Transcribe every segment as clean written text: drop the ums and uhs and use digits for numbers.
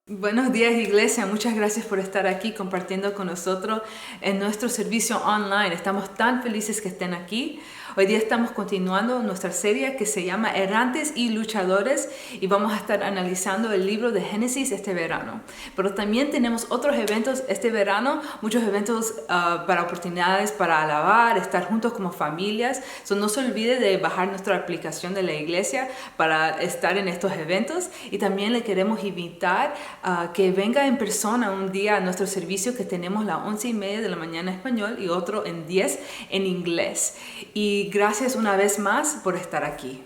Buenos días, iglesia. Muchas gracias por estar aquí compartiendo con nosotros en nuestro servicio online. Estamos tan felices que estén aquí. Hoy día estamos continuando nuestra serie que se llama Errantes y Luchadores y vamos a estar analizando el libro de Génesis este verano. Pero también tenemos otros eventos este verano, muchos eventos para oportunidades para alabar, estar juntos como familias. No se olvide de bajar nuestra aplicación de la iglesia para estar en estos eventos, y también le queremos invitar que venga en persona un día a nuestro servicio que tenemos a las 11:30 de la mañana en español y otro en 10 en inglés. Y gracias una vez más por estar aquí.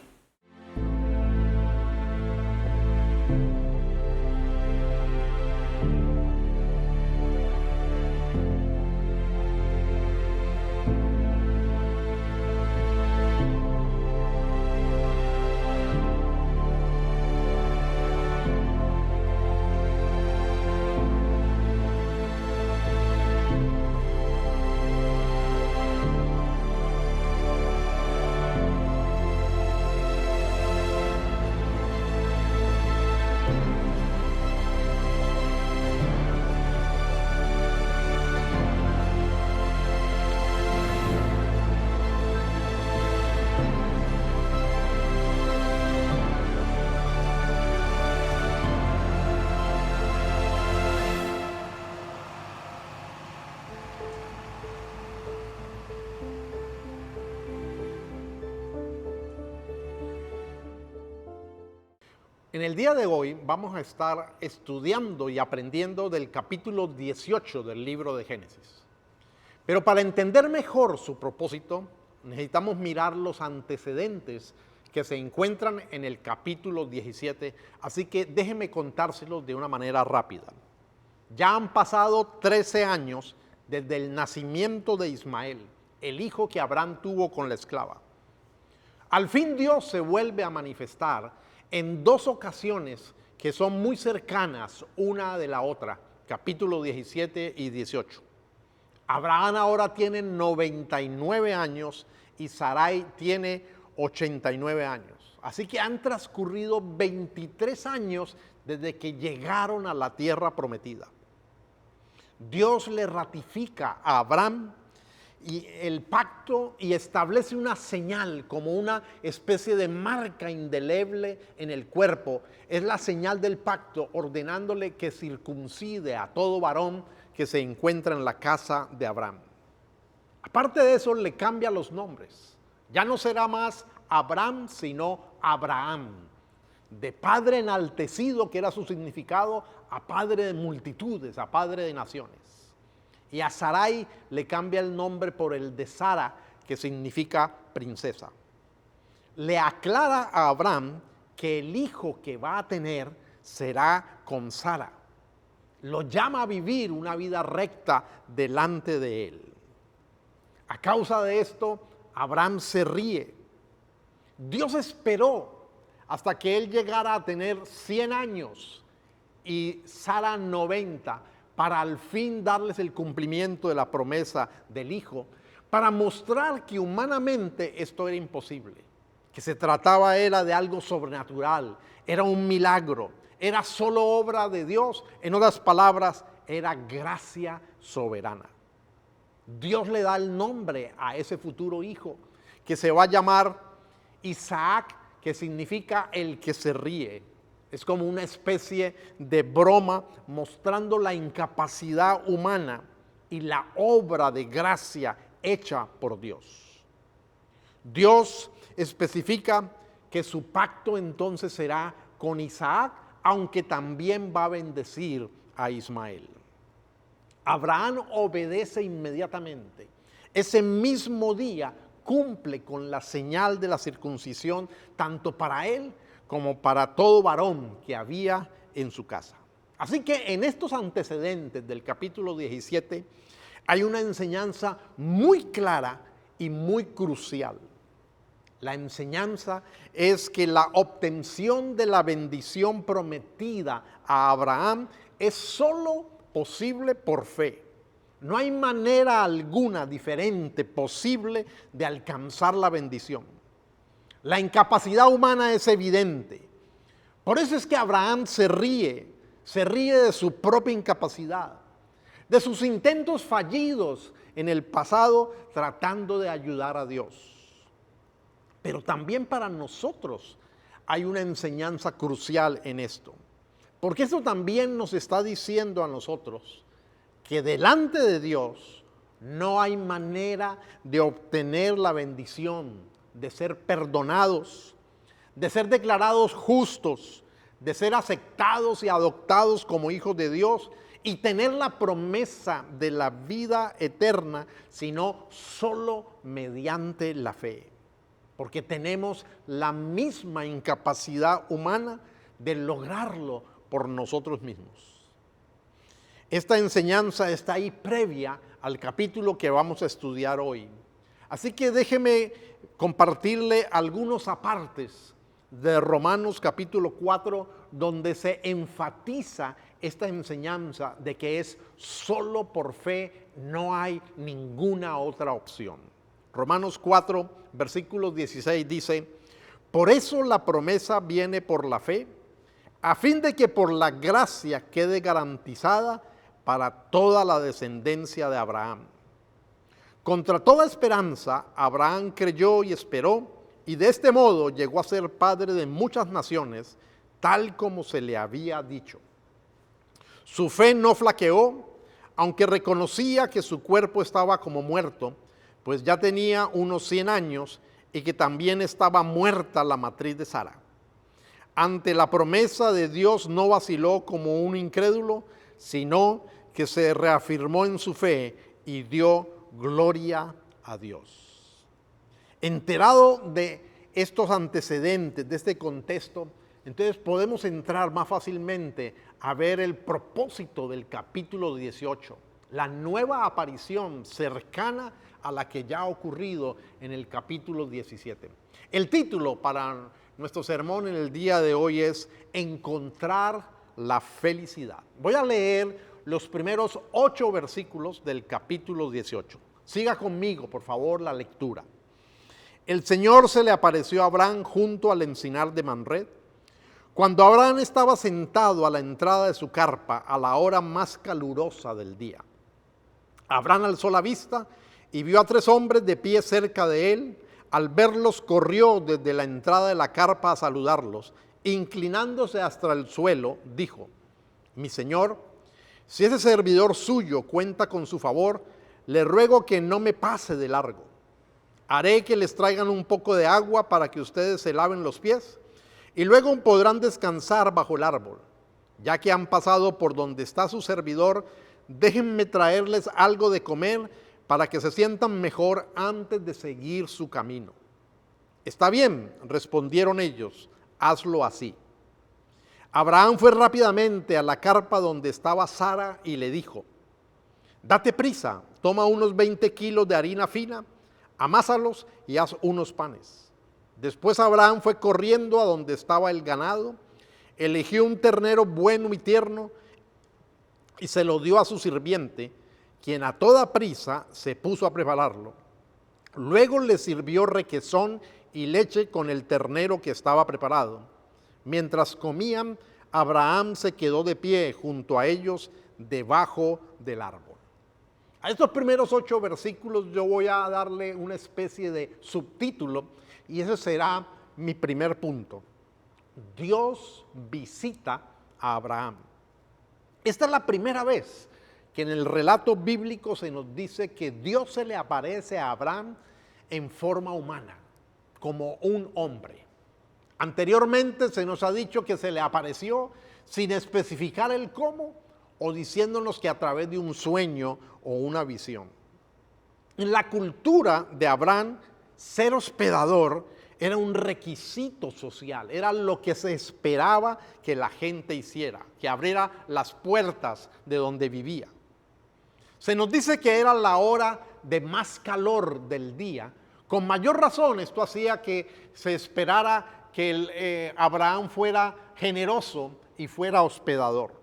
En el día de hoy vamos a estar estudiando y aprendiendo del capítulo 18 del libro de Génesis. Pero para entender mejor su propósito, necesitamos mirar los antecedentes que se encuentran en el capítulo 17, así que déjenme contárselos de una manera rápida. Ya han pasado 13 años desde el nacimiento de Ismael, el hijo que Abraham tuvo con la esclava. Al fin Dios se vuelve a manifestar en dos ocasiones que son muy cercanas una de la otra, capítulo 17 y 18. Abraham ahora tiene 99 años y Sarai tiene 89 años. Así que han transcurrido 23 años desde que llegaron a la tierra prometida. Dios le ratifica a Abraham y el pacto y establece una señal como una especie de marca indeleble en el cuerpo. Es la señal del pacto, ordenándole que circuncide a todo varón que se encuentra en la casa de Abraham. Aparte de eso, le cambia los nombres. Ya no será más Abraham, sino Abraham. De padre enaltecido, que era su significado, a padre de multitudes, a padre de naciones. Y a Sarai le cambia el nombre por el de Sara, que significa princesa. Le aclara a Abraham que el hijo que va a tener será con Sara. Lo llama a vivir una vida recta delante de él. A causa de esto, Abraham se ríe. Dios esperó hasta que él llegara a tener 100 años y Sara 90, para al fin darles el cumplimiento de la promesa del hijo, para mostrar que humanamente esto era imposible, que se trataba era de algo sobrenatural, era un milagro, era solo obra de Dios, en otras palabras, era gracia soberana. Dios le da el nombre a ese futuro hijo, que se va a llamar Isaac, que significa el que se ríe. Es como una especie de broma mostrando la incapacidad humana y la obra de gracia hecha por Dios. Dios especifica que su pacto entonces será con Isaac, aunque también va a bendecir a Ismael. Abraham obedece inmediatamente. Ese mismo día cumple con la señal de la circuncisión, tanto para él como para todo varón que había en su casa. Así que en estos antecedentes del capítulo 17 hay una enseñanza muy clara y muy crucial. La enseñanza es que la obtención de la bendición prometida a Abraham es solo posible por fe. No hay manera alguna diferente posible de alcanzar la bendición. La incapacidad humana es evidente. Por eso es que Abraham se ríe, se ríe de su propia incapacidad, de sus intentos fallidos en el pasado tratando de ayudar a Dios. Pero también para nosotros hay una enseñanza crucial en esto, porque esto también nos está diciendo a nosotros que delante de Dios no hay manera de obtener la bendición, de ser perdonados, de ser declarados justos, de ser aceptados y adoptados como hijos de Dios y tener la promesa de la vida eterna, sino solo mediante la fe. Porque tenemos la misma incapacidad humana de lograrlo por nosotros mismos. Esta enseñanza está ahí previa al capítulo que vamos a estudiar hoy. Así que déjeme compartirle algunos apartes de Romanos capítulo 4, donde se enfatiza esta enseñanza de que es solo por fe, no hay ninguna otra opción. Romanos 4, versículo 16 dice: por eso la promesa viene por la fe, a fin de que por la gracia quede garantizada para toda la descendencia de Abraham. Contra toda esperanza, Abraham creyó y esperó, y de este modo llegó a ser padre de muchas naciones, tal como se le había dicho. Su fe no flaqueó, aunque reconocía que su cuerpo estaba como muerto, pues ya tenía unos 100 años y que también estaba muerta la matriz de Sara. Ante la promesa de Dios no vaciló como un incrédulo, sino que se reafirmó en su fe y dio gloria a Dios. Enterado de estos antecedentes, de este contexto, entonces podemos entrar más fácilmente a ver el propósito del capítulo 18, la nueva aparición cercana a la que ya ha ocurrido en el capítulo 17. El título para nuestro sermón en el día de hoy es Encontrar la felicidad. Voy a leer los primeros 8 versículos del capítulo 18. Siga conmigo, por favor, la lectura. El Señor se le apareció a Abraham junto al encinar de Mamre, cuando Abraham estaba sentado a la entrada de su carpa a la hora más calurosa del día. Abraham alzó la vista y vio a 3 hombres de pie cerca de él. Al verlos, corrió desde la entrada de la carpa a saludarlos. Inclinándose hasta el suelo, dijo: mi señor, si ese servidor suyo cuenta con su favor, le ruego que no me pase de largo. Haré que les traigan un poco de agua para que ustedes se laven los pies, y luego podrán descansar bajo el árbol. Ya que han pasado por donde está su servidor, déjenme traerles algo de comer para que se sientan mejor antes de seguir su camino. Está bien, respondieron ellos, hazlo así. Abraham fue rápidamente a la carpa donde estaba Sara y le dijo: date prisa, toma unos 20 kilos de harina fina, amásalos y haz unos panes. Después Abraham fue corriendo a donde estaba el ganado, eligió un ternero bueno y tierno y se lo dio a su sirviente, quien a toda prisa se puso a prepararlo. Luego le sirvió requesón y leche con el ternero que estaba preparado. Mientras comían, Abraham se quedó de pie junto a ellos debajo del árbol. A estos primeros 8 versículos yo voy a darle una especie de subtítulo y ese será mi primer punto. Dios visita a Abraham. Esta es la primera vez que en el relato bíblico se nos dice que Dios se le aparece a Abraham en forma humana, como un hombre. Anteriormente se nos ha dicho que se le apareció sin especificar el cómo o diciéndonos que a través de un sueño o una visión. En la cultura de Abraham, ser hospedador era un requisito social, era lo que se esperaba que la gente hiciera, que abriera las puertas de donde vivía. Se nos dice que era la hora de más calor del día. Con mayor razón esto hacía que se esperara que Abraham fuera generoso y fuera hospedador.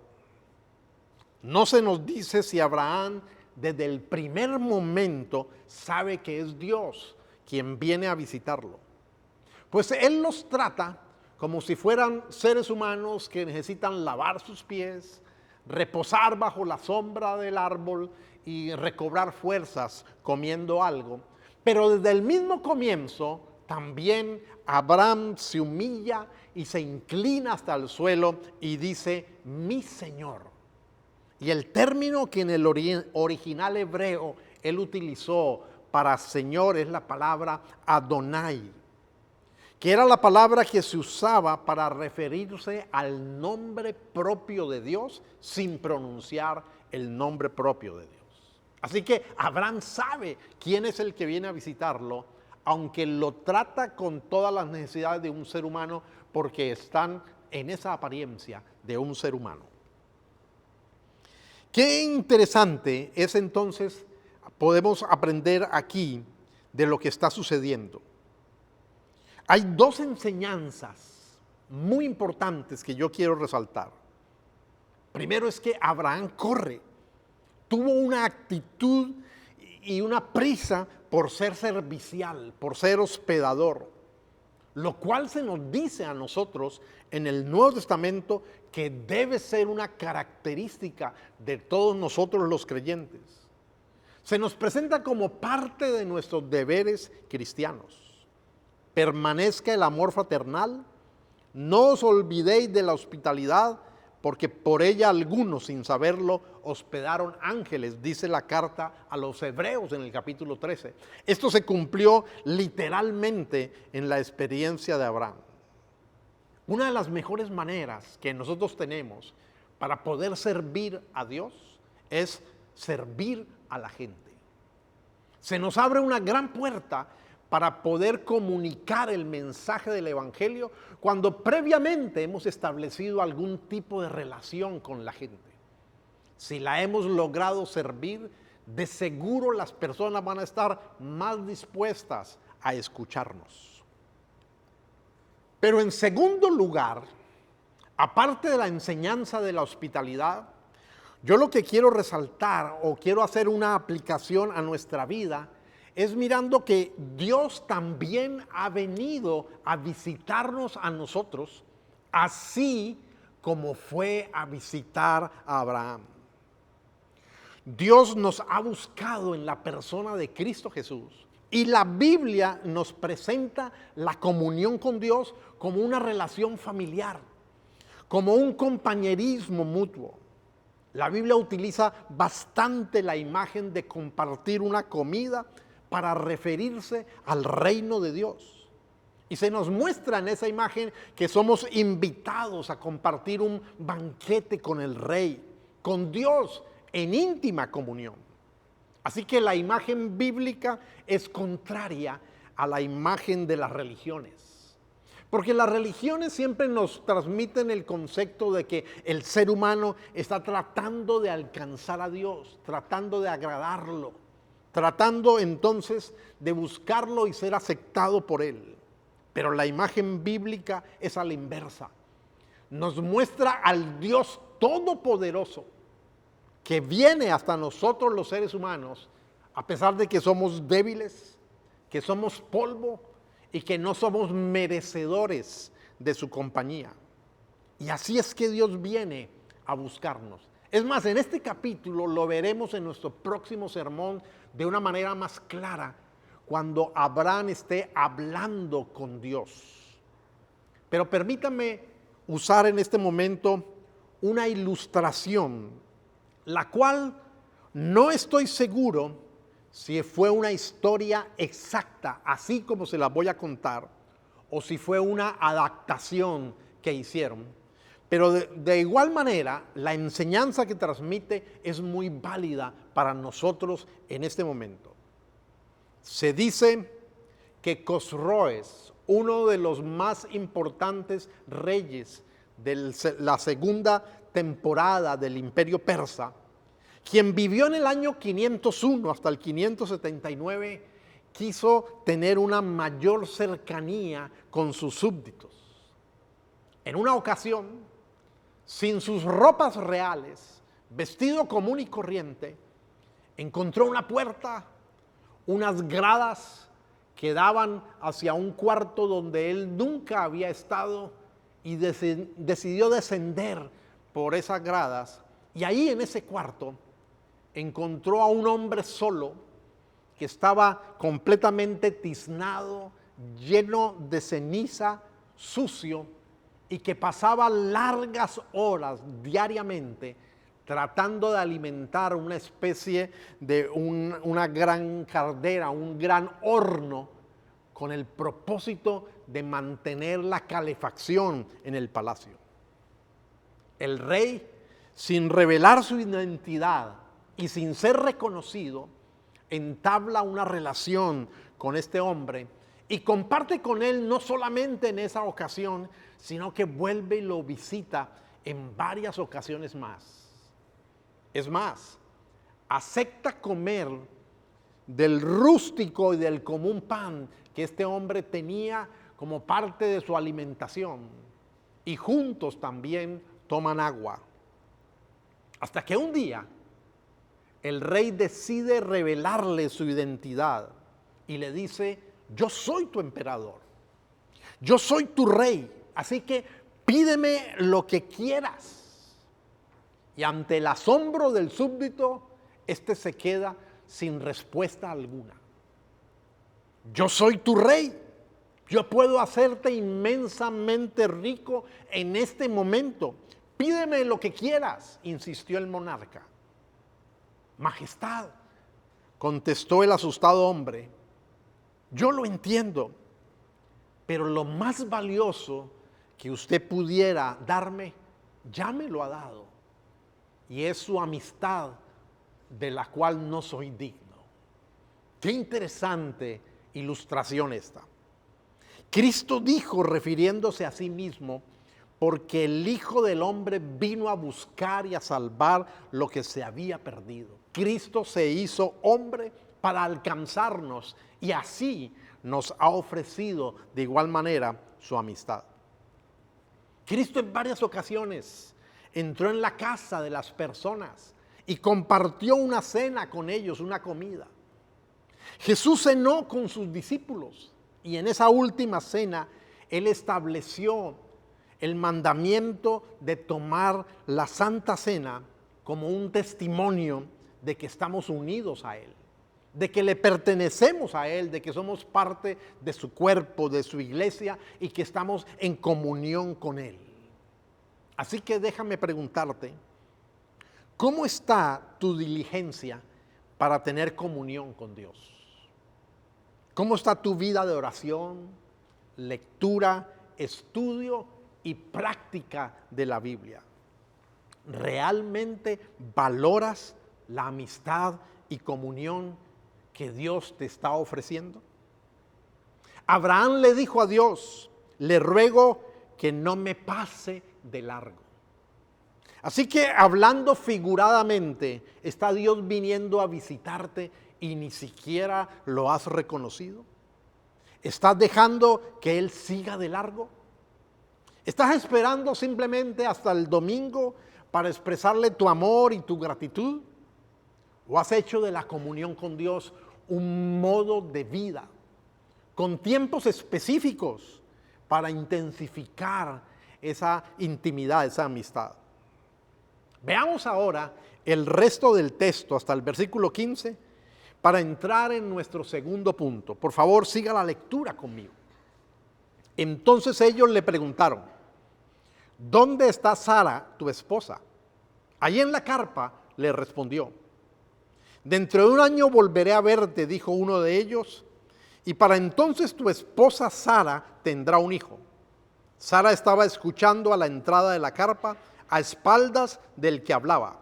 No se nos dice si Abraham desde el primer momento sabe que es Dios quien viene a visitarlo. Pues él los trata como si fueran seres humanos que necesitan lavar sus pies, reposar bajo la sombra del árbol y recobrar fuerzas comiendo algo. Pero desde el mismo comienzo, también Abraham se humilla y se inclina hasta el suelo y dice, mi Señor. Y el término que en el original hebreo él utilizó para Señor es la palabra Adonai, que era la palabra que se usaba para referirse al nombre propio de Dios sin pronunciar el nombre propio de Dios. Así que Abraham sabe quién es el que viene a visitarlo, aunque lo trata con todas las necesidades de un ser humano, porque están en esa apariencia de un ser humano. Qué interesante es entonces, podemos aprender aquí de lo que está sucediendo. Hay dos enseñanzas muy importantes que yo quiero resaltar. Primero es que Abraham corre, tuvo una actitud y una prisa por ser servicial, por ser hospedador, lo cual se nos dice a nosotros en el Nuevo Testamento que debe ser una característica de todos nosotros los creyentes. Se nos presenta como parte de nuestros deberes cristianos. Permanezca el amor fraternal, no os olvidéis de la hospitalidad, porque por ella algunos, sin saberlo, hospedaron ángeles, dice la carta a los Hebreos en el capítulo 13. Esto se cumplió literalmente en la experiencia de Abraham. Una de las mejores maneras que nosotros tenemos para poder servir a Dios es servir a la gente. Se nos abre una gran puerta para poder comunicar el mensaje del Evangelio cuando previamente hemos establecido algún tipo de relación con la gente. Si la hemos logrado servir, de seguro las personas van a estar más dispuestas a escucharnos. Pero en segundo lugar, aparte de la enseñanza de la hospitalidad, yo lo que quiero resaltar o quiero hacer una aplicación a nuestra vida es mirando que Dios también ha venido a visitarnos a nosotros, así como fue a visitar a Abraham. Dios nos ha buscado en la persona de Cristo Jesús, y la Biblia nos presenta la comunión con Dios como una relación familiar, como un compañerismo mutuo. La Biblia utiliza bastante la imagen de compartir una comida para referirse al reino de Dios. Y se nos muestra en esa imagen que somos invitados a compartir un banquete con el Rey, con Dios en íntima comunión. Así que la imagen bíblica es contraria a la imagen de las religiones. Porque las religiones siempre nos transmiten el concepto de que el ser humano está tratando de alcanzar a Dios, tratando de agradarlo, tratando entonces de buscarlo y ser aceptado por Él. Pero la imagen bíblica es a la inversa. Nos muestra al Dios todopoderoso que viene hasta nosotros los seres humanos, a pesar de que somos débiles, que somos polvo y que no somos merecedores de su compañía. Y así es que Dios viene a buscarnos. Es más, en este capítulo lo veremos en nuestro próximo sermón de una manera más clara, cuando Abraham esté hablando con Dios. Pero permítame usar en este momento una ilustración, la cual no estoy seguro si fue una historia exacta, así como se la voy a contar, o si fue una adaptación que hicieron. Pero de igual manera, la enseñanza que transmite es muy válida para nosotros en este momento. Se dice que Cosroes, uno de los más importantes reyes de la segunda temporada del Imperio Persa, quien vivió en el año 501 hasta el 579, quiso tener una mayor cercanía con sus súbditos. En una ocasión, sin sus ropas reales, vestido común y corriente, encontró una puerta, unas gradas que daban hacia un cuarto donde él nunca había estado, y decidió descender por esas gradas, y ahí en ese cuarto encontró a un hombre solo que estaba completamente tiznado, lleno de ceniza, sucio, y que pasaba largas horas diariamente tratando de alimentar una especie de una gran caldera, un gran horno, con el propósito de mantener la calefacción en el palacio. El rey, sin revelar su identidad y sin ser reconocido, entabla una relación con este hombre y comparte con él no solamente en esa ocasión, sino que vuelve y lo visita en varias ocasiones más. Es más, acepta comer del rústico y del común pan que este hombre tenía como parte de su alimentación, y juntos también toman agua. Hasta que un día el rey decide revelarle su identidad y le dice: yo soy tu emperador, yo soy tu rey, así que pídeme lo que quieras. Y ante el asombro del súbdito, este se queda sin respuesta alguna. Yo soy tu rey, yo puedo hacerte inmensamente rico en este momento. Pídeme lo que quieras, insistió el monarca. Majestad, contestó el asustado hombre, yo lo entiendo, pero lo más valioso que usted pudiera darme, ya me lo ha dado, y es su amistad, de la cual no soy digno. Qué interesante ilustración esta. Cristo dijo, refiriéndose a sí mismo, porque el Hijo del Hombre vino a buscar y a salvar lo que se había perdido. Cristo se hizo hombre para alcanzarnos y así nos ha ofrecido de igual manera su amistad. Cristo en varias ocasiones entró en la casa de las personas y compartió una cena con ellos, una comida. Jesús cenó con sus discípulos y en esa última cena Él estableció el mandamiento de tomar la Santa Cena como un testimonio de que estamos unidos a Él, de que le pertenecemos a Él, de que somos parte de su cuerpo, de su iglesia y que estamos en comunión con Él. Así que déjame preguntarte, ¿cómo está tu diligencia para tener comunión con Dios? ¿Cómo está tu vida de oración, lectura, estudio y práctica de la Biblia? ¿Realmente valoras la amistad y comunión que Dios te está ofreciendo? Abraham le dijo a Dios: le ruego que no me pase de largo. Así que, hablando figuradamente, está Dios viniendo a visitarte y ni siquiera lo has reconocido. ¿Estás dejando que Él siga de largo? ¿Estás esperando simplemente hasta el domingo para expresarle tu amor y tu gratitud? ¿O has hecho de la comunión con Dios un modo de vida, con tiempos específicos para intensificar esa intimidad, esa amistad? Veamos ahora el resto del texto hasta el versículo 15 para entrar en nuestro segundo punto. Por favor, siga la lectura conmigo. Entonces ellos le preguntaron: ¿dónde está Sara, tu esposa? Allí en la carpa, le respondió. Dentro de un año volveré a verte, dijo uno de ellos, y para entonces tu esposa Sara tendrá un hijo. Sara estaba escuchando a la entrada de la carpa, a espaldas del que hablaba.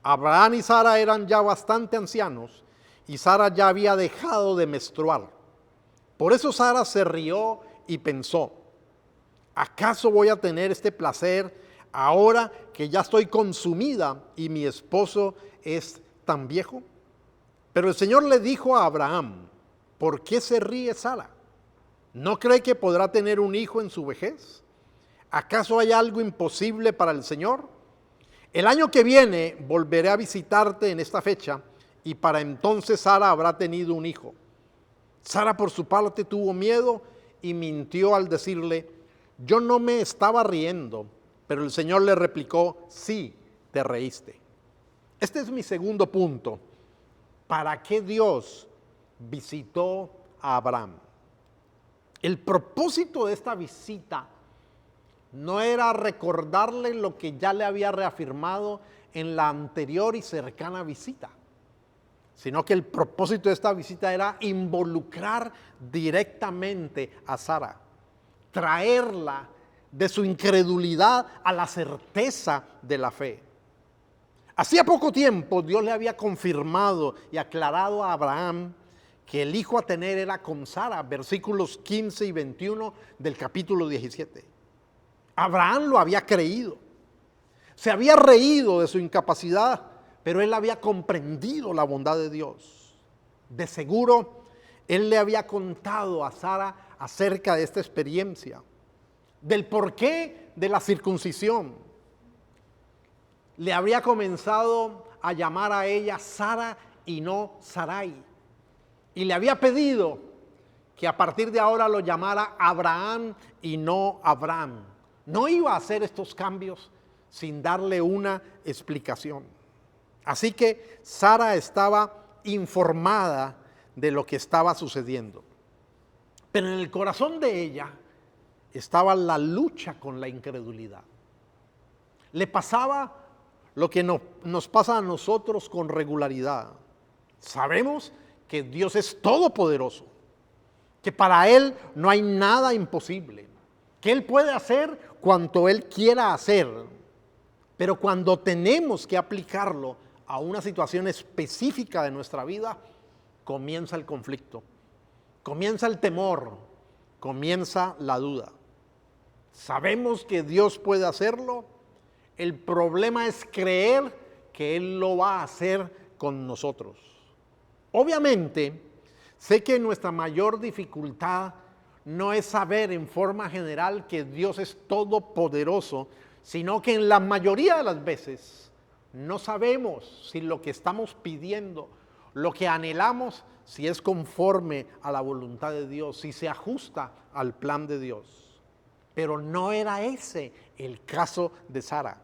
Abraham y Sara eran ya bastante ancianos, y Sara ya había dejado de menstruar. Por eso Sara se rió y pensó: ¿acaso voy a tener este placer ahora que ya estoy consumida y mi esposo es tan viejo? Pero el Señor le dijo a Abraham: ¿por qué se ríe Sara? ¿No cree que podrá tener un hijo en su vejez? ¿Acaso hay algo imposible para el Señor? El año que viene volveré a visitarte en esta fecha, y para entonces Sara habrá tenido un hijo. Sara por su parte tuvo miedo y mintió al decirle: yo no me estaba riendo, pero el Señor le replicó, sí, te reíste. Este es mi segundo punto. ¿Para qué Dios visitó a Abraham? El propósito de esta visita no era recordarle lo que ya le había reafirmado en la anterior y cercana visita, sino que el propósito de esta visita era involucrar directamente a Sara, traerla de su incredulidad a la certeza de la fe. Hacía poco tiempo Dios le había confirmado y aclarado a Abraham que el hijo a tener era con Sara, versículos 15 y 21 del capítulo 17. Abraham lo había creído, se había reído de su incapacidad, pero él había comprendido la bondad de Dios. De seguro, él le había contado a Sara acerca de esta experiencia, del porqué de la circuncisión. Le habría comenzado a llamar a ella Sara y no Sarai. Y le había pedido que a partir de ahora lo llamara Abraham y no Abraham. No iba a hacer estos cambios sin darle una explicación. Así que Sara estaba informada de lo que estaba sucediendo. Pero en el corazón de ella estaba la lucha con la incredulidad. Le pasaba lo que nos pasa a nosotros con regularidad. Sabemos que Dios es todopoderoso, que para Él no hay nada imposible, que Él puede hacer cuanto Él quiera hacer, pero cuando tenemos que aplicarlo a una situación específica de nuestra vida, comienza el conflicto, comienza el temor, comienza la duda. Sabemos que Dios puede hacerlo, el problema es creer que Él lo va a hacer con nosotros. Obviamente, sé que nuestra mayor dificultad no es saber en forma general que Dios es todopoderoso, sino que en la mayoría de las veces no sabemos si lo que estamos pidiendo, lo que anhelamos, si es conforme a la voluntad de Dios, si se ajusta al plan de Dios. Pero no era ese el caso de Sara.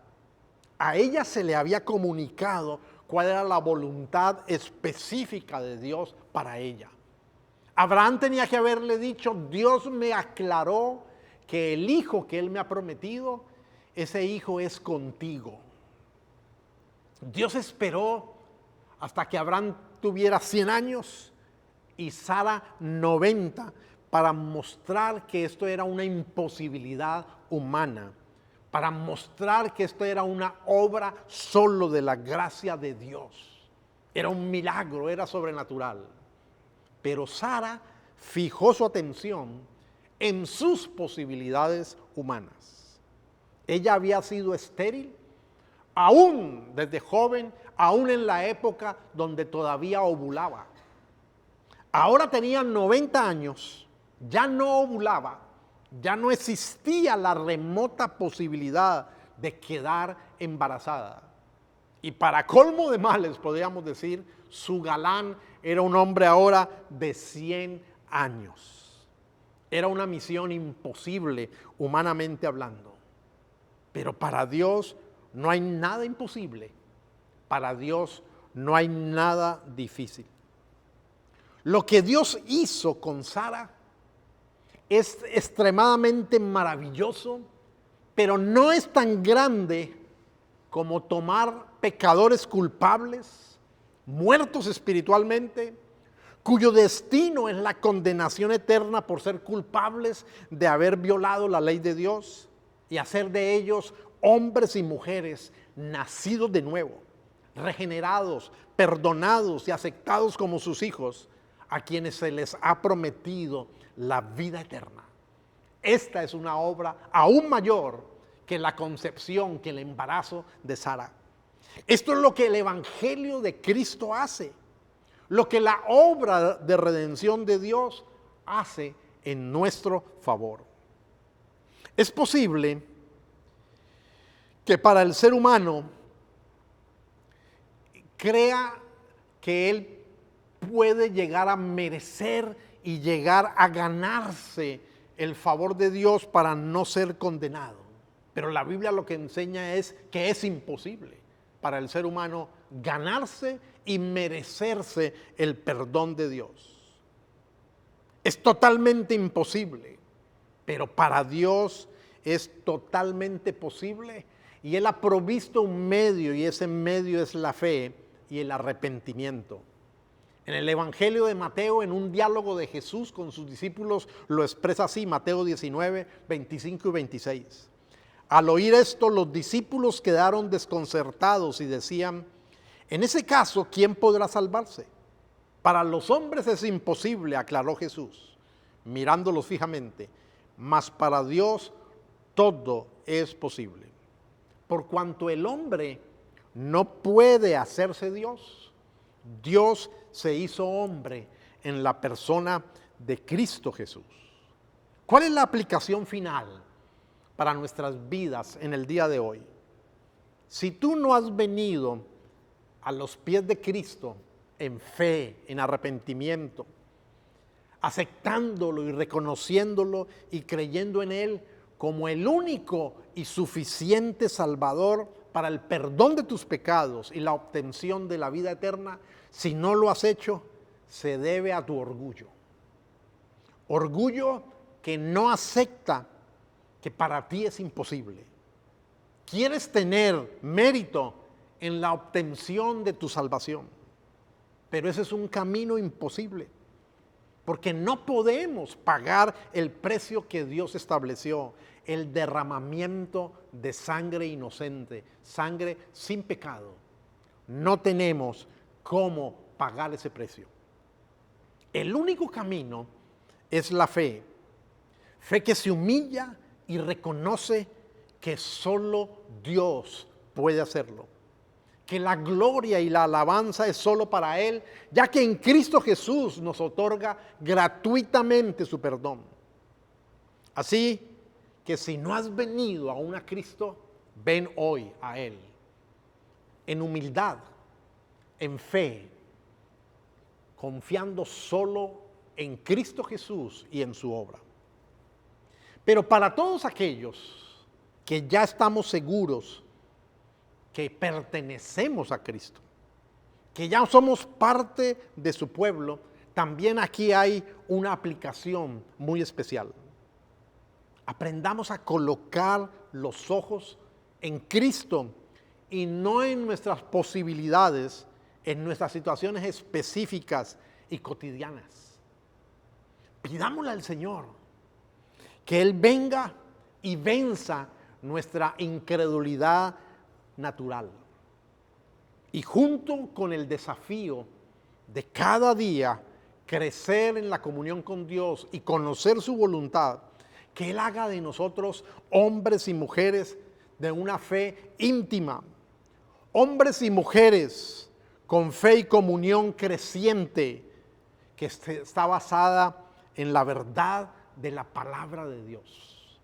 A ella se le había comunicado cuál era la voluntad específica de Dios para ella. Abraham tenía que haberle dicho, Dios me aclaró que el hijo que Él me ha prometido, ese hijo es contigo. Dios esperó hasta que Abraham tuviera 100 años y Sara 90 para mostrar que esto era una imposibilidad humana, para mostrar que esto era una obra solo de la gracia de Dios. Era un milagro, era sobrenatural. Pero Sara fijó su atención en sus posibilidades humanas. Ella había sido estéril, aún desde joven, aún en la época donde todavía ovulaba. Ahora tenía 90 años, ya no ovulaba, ya no existía la remota posibilidad de quedar embarazada. Y para colmo de males, podríamos decir, su galán era un hombre ahora de 100 años. Era una misión imposible, humanamente hablando. Pero para Dios no hay nada imposible. Para Dios no hay nada difícil. Lo que Dios hizo con Sara es extremadamente maravilloso, pero no es tan grande como tomar pecadores culpables, muertos espiritualmente, cuyo destino es la condenación eterna por ser culpables de haber violado la ley de Dios, y hacer de ellos hombres y mujeres nacidos de nuevo, regenerados, perdonados y aceptados como sus hijos, a quienes se les ha prometido la vida eterna. Esta es una obra aún mayor que la concepción, que el embarazo de Sara. Esto es lo que el Evangelio de Cristo hace, lo que la obra de redención de Dios hace en nuestro favor. Es posible que para el ser humano crea que él puede llegar a merecer y llegar a ganarse el favor de Dios para no ser condenado. Pero la Biblia lo que enseña es que es imposible para el ser humano ganarse y merecerse el perdón de Dios. Es totalmente imposible, pero para Dios es totalmente posible y Él ha provisto un medio, y ese medio es la fe y el arrepentimiento. En el Evangelio de Mateo, en un diálogo de Jesús con sus discípulos, lo expresa así, Mateo 19, 25 y 26. Al oír esto, los discípulos quedaron desconcertados y decían: en ese caso, ¿quién podrá salvarse? Para los hombres es imposible, aclaró Jesús, mirándolos fijamente, mas para Dios todo es posible. Por cuanto el hombre no puede hacerse Dios, Dios se hizo hombre en la persona de Cristo Jesús. ¿Cuál es la aplicación final para nuestras vidas en el día de hoy? Si tú no has venido a los pies de Cristo en fe, en arrepentimiento, aceptándolo y reconociéndolo y creyendo en Él como el único y suficiente Salvador para el perdón de tus pecados y la obtención de la vida eterna, si no lo has hecho, se debe a tu orgullo. Orgullo que no acepta que para ti es imposible. Quieres tener mérito en la obtención de tu salvación, pero ese es un camino imposible, porque no podemos pagar el precio que Dios estableció, el derramamiento de sangre inocente, sangre sin pecado. No tenemos cómo pagar ese precio. El único camino es la fe, fe que se humilla y reconoce que solo Dios puede hacerlo, que la gloria y la alabanza es solo para Él, ya que en Cristo Jesús nos otorga gratuitamente su perdón. Así que si no has venido aún a Cristo, ven hoy a Él, en humildad, en fe, confiando solo en Cristo Jesús y en su obra. Pero para todos aquellos que ya estamos seguros que pertenecemos a Cristo, que ya somos parte de su pueblo, también aquí hay una aplicación muy especial. Aprendamos a colocar los ojos en Cristo y no en nuestras posibilidades, en nuestras situaciones específicas y cotidianas. Pidámosle al Señor que Él venga y venza nuestra incredulidad natural. Y junto con el desafío de cada día crecer en la comunión con Dios y conocer su voluntad, que Él haga de nosotros hombres y mujeres de una fe íntima, hombres y mujeres con fe y comunión creciente, que está basada en la verdad de la palabra de Dios.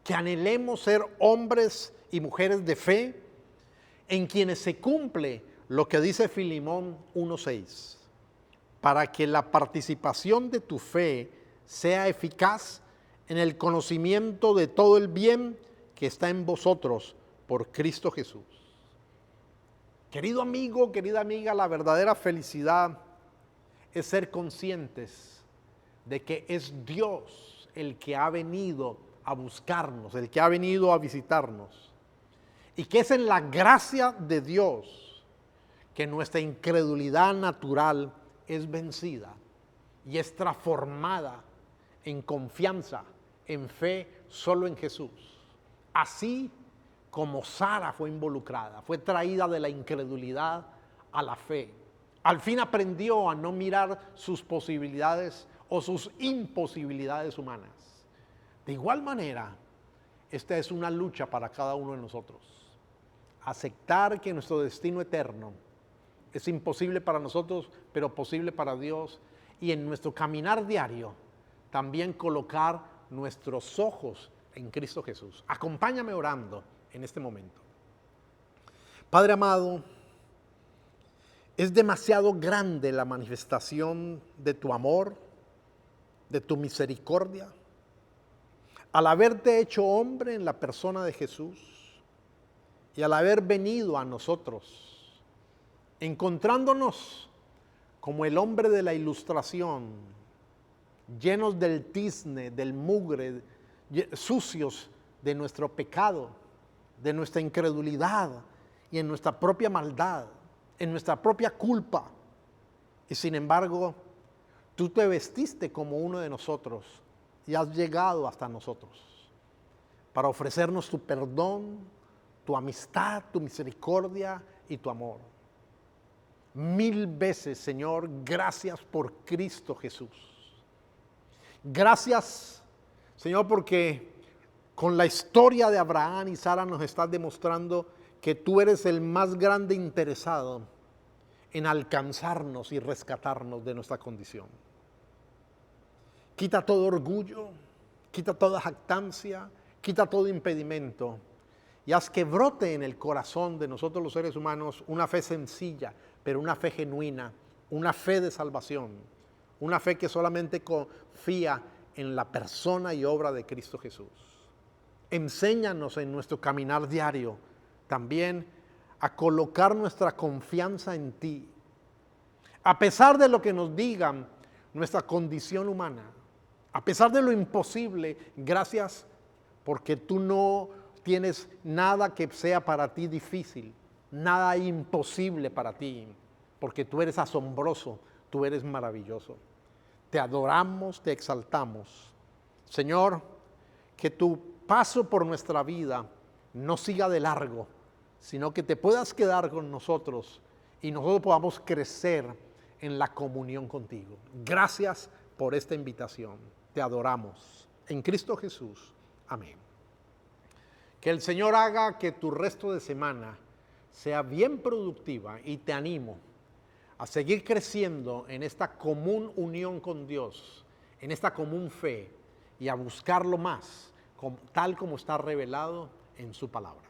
Que anhelemos ser hombres y mujeres de fe, en quienes se cumple lo que dice Filemón 1:6, para que la participación de tu fe sea eficaz en el conocimiento de todo el bien que está en vosotros por Cristo Jesús. Querido amigo, querida amiga, la verdadera felicidad es ser conscientes de que es Dios el que ha venido a buscarnos, el que ha venido a visitarnos, y que es en la gracia de Dios que nuestra incredulidad natural es vencida y es transformada en confianza, en fe solo en Jesús. Así como Sara fue involucrada, fue traída de la incredulidad a la fe. Al fin aprendió a no mirar sus posibilidades o sus imposibilidades humanas. De igual manera, esta es una lucha para cada uno de nosotros. Aceptar que nuestro destino eterno es imposible para nosotros, pero posible para Dios. Y en nuestro caminar diario, también colocar nuestros ojos en Cristo Jesús. Acompáñame orando en este momento. Padre amado, es demasiado grande la manifestación de tu amor, de tu misericordia, al haberte hecho hombre en la persona de Jesús y al haber venido a nosotros, encontrándonos como el hombre de la ilustración, llenos del tizne, del mugre, sucios de nuestro pecado, de nuestra incredulidad y en nuestra propia maldad, en nuestra propia culpa. Y sin embargo, tú te vestiste como uno de nosotros y has llegado hasta nosotros para ofrecernos tu perdón, tu amistad, tu misericordia y tu amor. 1000 veces, Señor, gracias por Cristo Jesús. Gracias, Señor, porque con la historia de Abraham y Sara nos estás demostrando que tú eres el más grande interesado en alcanzarnos y rescatarnos de nuestra condición. Quita todo orgullo, quita toda jactancia, quita todo impedimento y haz que brote en el corazón de nosotros los seres humanos una fe sencilla, pero una fe genuina, una fe de salvación, una fe que solamente confía en la persona y obra de Cristo Jesús. Enséñanos en nuestro caminar diario también a colocar nuestra confianza en ti, a pesar de lo que nos digan nuestra condición humana, a pesar de lo imposible. Gracias porque tú no tienes nada que sea para ti difícil, nada imposible para ti, porque tú eres asombroso, tú eres maravilloso. Te adoramos, te exaltamos. Señor, que tu paso por nuestra vida no siga de largo, sino que te puedas quedar con nosotros y nosotros podamos crecer en la comunión contigo. Gracias por esta invitación. Te adoramos. En Cristo Jesús. Amén. Que el Señor haga que tu resto de semana sea bien productiva y te animo a seguir creciendo en esta común unión con Dios, en esta común fe y a buscarlo más, tal como está revelado en su palabra.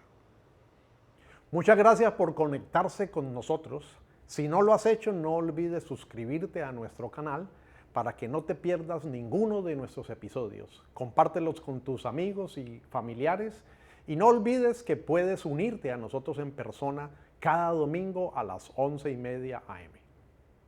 Muchas gracias por conectarse con nosotros. Si no lo has hecho, no olvides suscribirte a nuestro canal para que no te pierdas ninguno de nuestros episodios. Compártelos con tus amigos y familiares y no olvides que puedes unirte a nosotros en persona cada domingo a las 11:30 a.m.